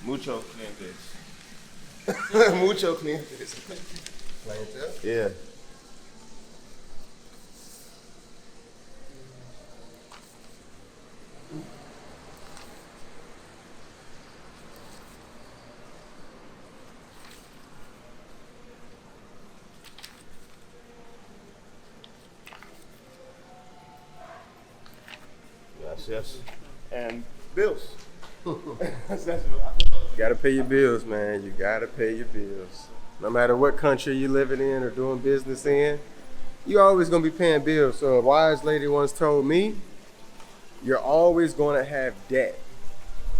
Mucho clientes. Mucho clientes. Clientele? Yeah. Yes. And bills. That's You gotta pay your bills, man. You gotta pay your bills. No matter what country you living in or doing business in, you always gonna be paying bills. So a wise lady once told me, you're always gonna have debt.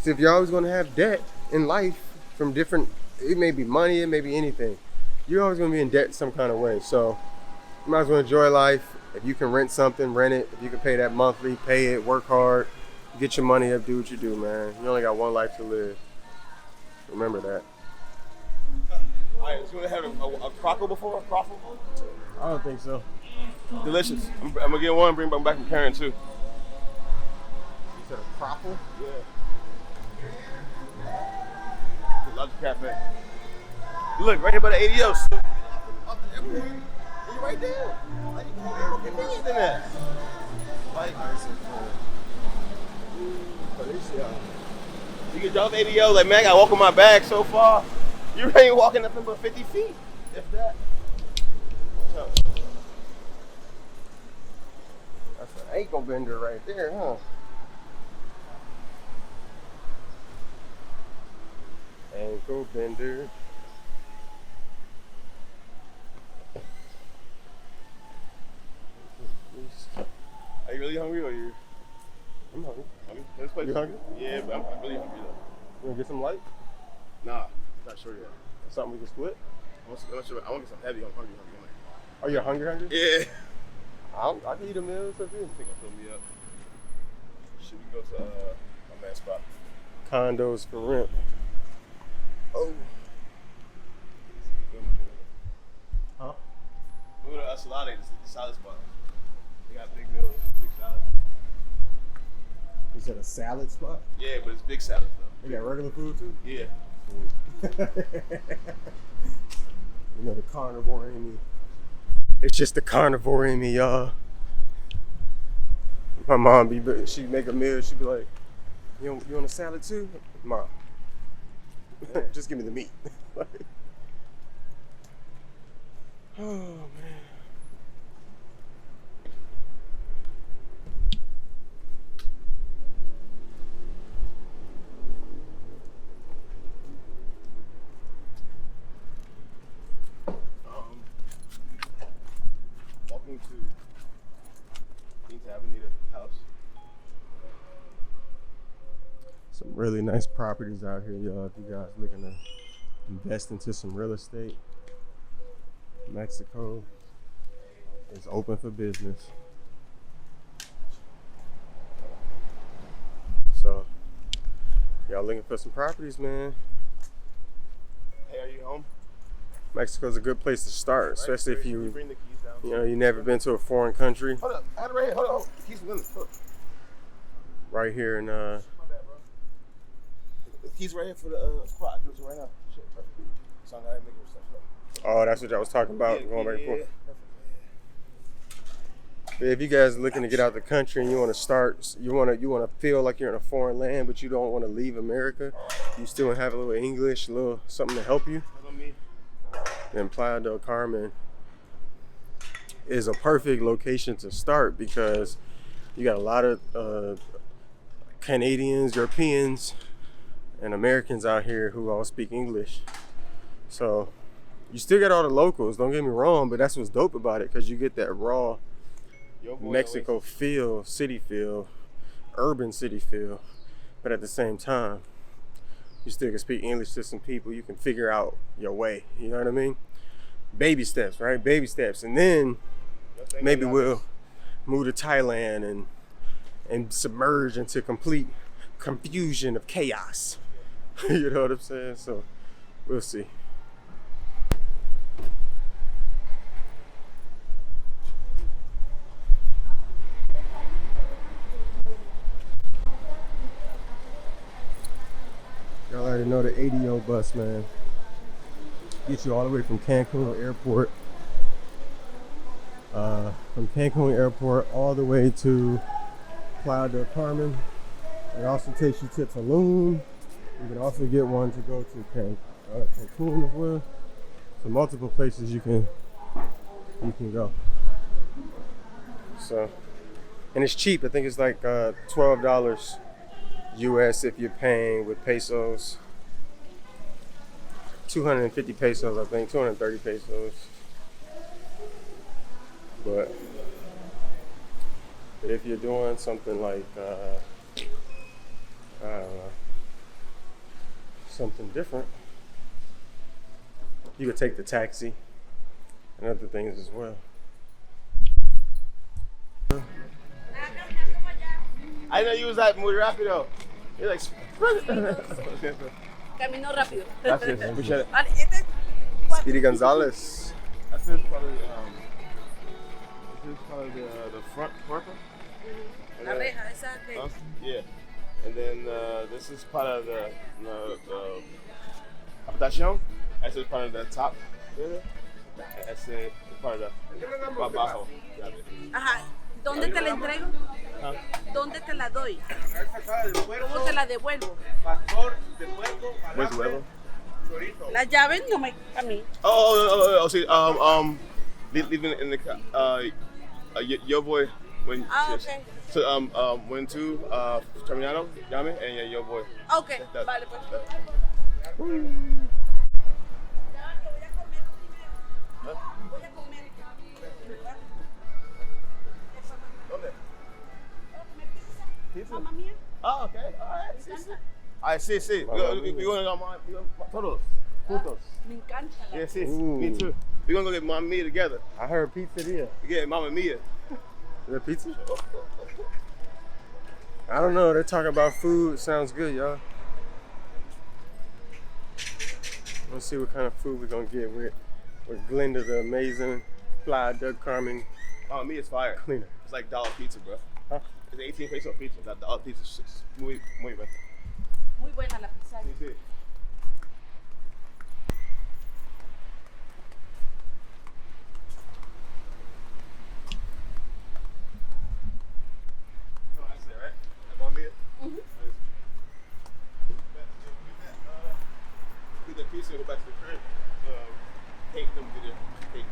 So if you're always gonna have debt in life from different, it may be money, it may be anything. You're always gonna be in debt some kind of way. So you might as well enjoy life. If you can rent something, rent it. If you can pay that monthly, pay it, work hard, get your money up, do what you do, man. You only got one life to live. Remember that. Alright, so you want to have a crockle before? A croffle? I don't think so. Delicious. I'm gonna get one, bring back from Karen too. You said a croffle? Yeah. Love the cafe. Look, right here by the ADO. Off the airport. You right there. Like, you can't get more convenient than that. Like, you can drop ADO, like, man, I gotta walk with my bag so far. You ain't walking nothing but 50 feet, if that. So, That's an ankle bender right there, huh? Ankle bender. are you really hungry or you? I'm hungry. This place, You hungry? Yeah, but I'm really hungry though. You wanna get some light? Nah, not sure yet. Something we can split? I want to get some heavy. I'm hungry. Oh, you're hungry? Yeah. I can eat a meal. It's up here. I think I fill me up. Should we go to my man spot? Condos for rent. Oh. Huh? Go to Salade, the salad spot. They got big meals, big salad. You said a salad spot? Yeah, but it's big salad though. They got regular food too? Yeah. You know the carnivore in me. It's just the carnivore in me, y'all. My mom she'd make a meal, she'd be like, you want a salad too? Mom, just give me the meat. Oh man. Walking to Queens Avenue house. Some really nice properties out here, y'all. If you guys looking to invest into some real estate, Mexico is open for business. So, y'all looking for some properties, man. Hey, are you home? Mexico's a good place to start, Right, especially if you bring the keys down. you never been to a foreign country. Hold up, I had it right here. Hold on. The keys are in the foot. Right here in My bad, bro. The keys right here for the spot. Do it right now. Shit, perfect. So I gotta make it stuff. oh, that's what I was talking about, going back and forth. But if you guys are looking to get out the country and you want to start, you want to feel like you're in a foreign land, but you don't want to leave America, you still have a little English, a little something to help you, then Playa del Carmen is a perfect location to start because you got a lot of Canadians, Europeans, and Americans out here who all speak English. So you still got all the locals, don't get me wrong, but that's what's dope about it because you get that raw Mexico feel, city feel, urban city feel, but at the same time, you still can speak English to some people. You can figure out your way. You know what I mean? Baby steps, right? Baby steps, and then maybe we'll move to Thailand and submerge into complete confusion of chaos. You know what I'm saying? So we'll see. Y'all already know the ADO bus, man. Get you all the way from Cancun Airport. From Cancun Airport all the way to Playa del Carmen. It also takes you to Tulum. You can also get one to go to Cancun as well. So multiple places you can go. So, and it's cheap. I think it's like $12 US if you're paying with pesos. 250 pesos, I think, 230 pesos. But if you're doing something like, I don't know, something different, you could take the taxi and other things as well. I know you was like muy rápido. You're like, Camino rápido. Gracias, appreciate it. Vale, este es Speedy Gonzalez. This is probably the front puerta. la reja, esa que... Yeah. And then this is part of the habitación. This is part of the top. This is part of the abajo. Ajá. ¿Dónde te la entrego? Huh? ¿Dónde te la doy? ¿Cómo te la devuelvo? Where's the huevo? Las llaves no me... a mí. Oh, see, leaving it in the car. Yo voy when. Okay. So when to terminado, llame and yo voy. Okay, vale pues. Mamma mía. Oh, okay. All right. Sí. We're gonna go todos juntos. Me encanta. Yeah, sí. Ooh. Me too. We're gonna go get Mamma Mia together. I heard pizzeria. We get Mamma Mia. Is that pizza? I don't know. They're talking about food. Sounds good, y'all. Let's see what kind of food we're gonna get with Glenda, the amazing Playa del Carmen Mamma Mia's fire. cleaner. It's like dollar pizza, bro. Huh? It's 18 peso pizza. That dollar pizza is muy bien. Muy buena la pizza. Sí. No, that's it, right? That Mamma Mia? Mhm. Get that pizza and go back to the crib. Take them to the cake.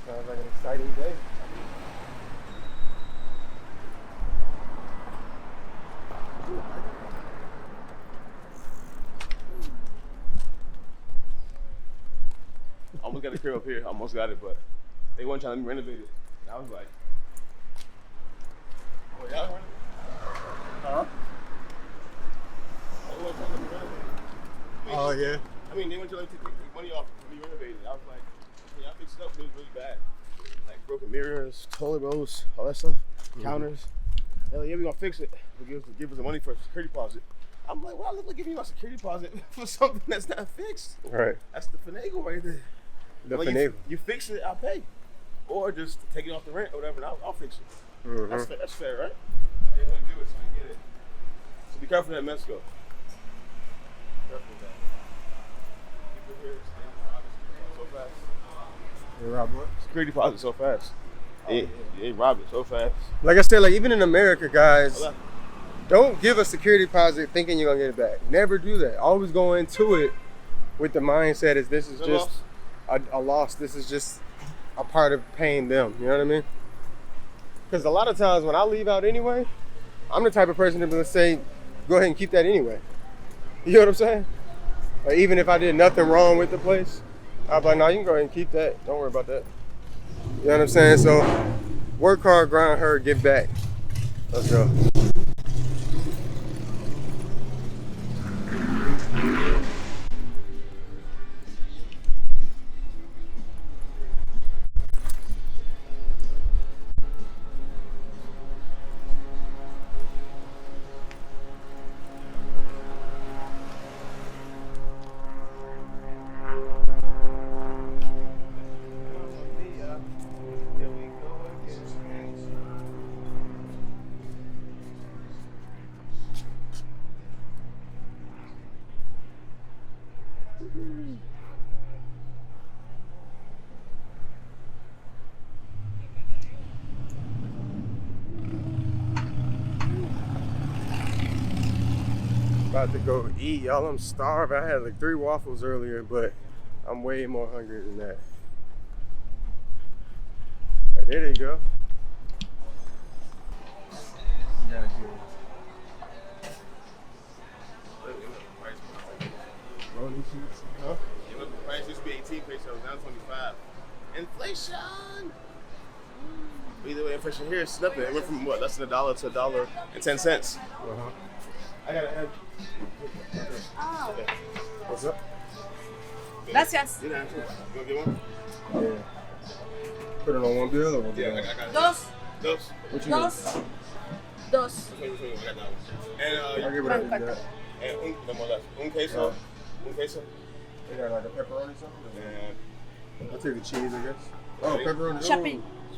Sounds like an exciting day. Almost got the crib up here. Almost got it, but they weren't trying to let me renovate it. And I was like, oh, y'all renovate it? Huh? They weren't trying to let me renovate it. Oh yeah. I mean, they went to let me take money off to be renovated. I was like, can y'all fix it up? It was really bad. Like broken mirrors, toilet rolls, all that stuff, counters. They're like, yeah, we're gonna fix it. They'll give us the money for a security deposit. I'm like, well, I look like giving you my security deposit for something that's not fixed. Right. That's the finagle right there. The Like, finagle. you fix it, I'll pay. Or just take it off the rent or whatever, and I'll fix it. Mhm. That's fair, right? They're gonna do it, so I get it. So be careful in Mexico. Careful with that. People here staying so fast. Hey, Rob, what? Security deposit so fast. They rob it so fast. Like I said, like even in America, guys, Hold on. don't give a security deposit thinking you're gonna get it back. Never do that. Always go into it with the mindset is this is No just loss. a loss. This is just a part of paying them. You know what I mean? Because a lot of times when I leave out anyway, I'm the type of person to say, go ahead and keep that anyway. You know what I'm saying? Like even if I did nothing wrong with the place, I'd be like, no, you can go ahead and keep that. Don't worry about that. You know what I'm saying? So work hard, grind hard, give back. Let's go. About to go eat, y'all. I'm starving. I had like 3 waffles earlier, but I'm way more hungry than that. Right, there they go. Rolling sheets, huh? You look, the price used to be 18 pesos, now 25. Inflation! Either way, inflation here is nothing. It went from what, less than $1 to $1.10. Uh-huh. I gotta have. Oh, What's up? gracias. You gonna get one? Yeah. Put it on one bill or one bill? I got it. Dos, Dos. What you dos, dos. Which one? I got that one. And I'll give it up. Franca. and no more left. Un queso. Un queso. They got like a pepperoni or something? And I'll take the cheese, I guess. Oh, pepperoni.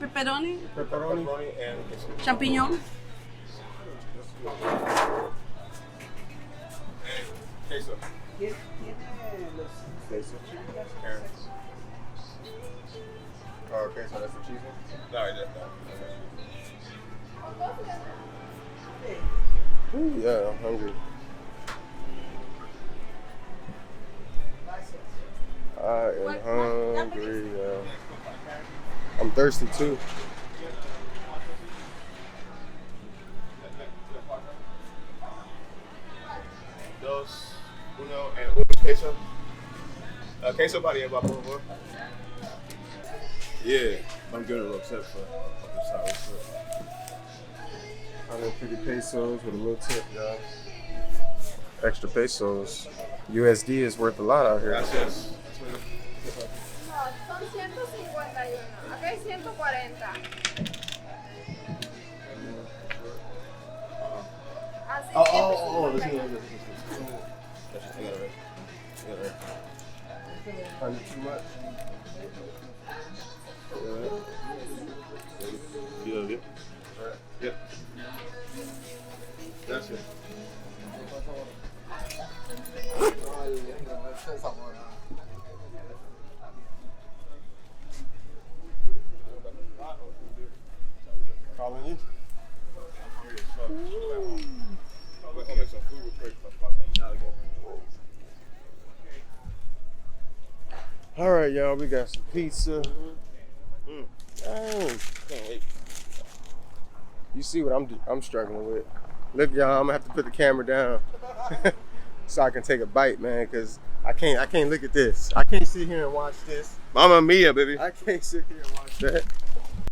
Pepperoni, Pepperoni. pepperoni and queso. champignon. And queso. Queso. Carrots. Oh, okay, so that's the cheese one? No, right there. Ooh, yeah, I'm hungry. I am hungry, yeah. I'm thirsty too. Dos, uno, and un queso. Queso para llevar, por favor. Yeah, I'm getting a little upset for the sour food. 150 pesos with a little tip, y'all. Extra pesos. USD is worth a lot out here. Gracias. No, son 151. Acá hay 140. Así Oh, this 151. is That's just right. Kinda too much. Yeah. Yep. That's it. Calling you? I'll make some food real quick. All right, y'all. We got some pizza. Mm. Dang. Can't wait. You see what I'm struggling with. Look, y'all. I'm gonna have to put the camera down so I can take a bite, man. Cause I can't look at this. I can't sit here and watch this. Mamma mia, baby. I can't sit here and watch that.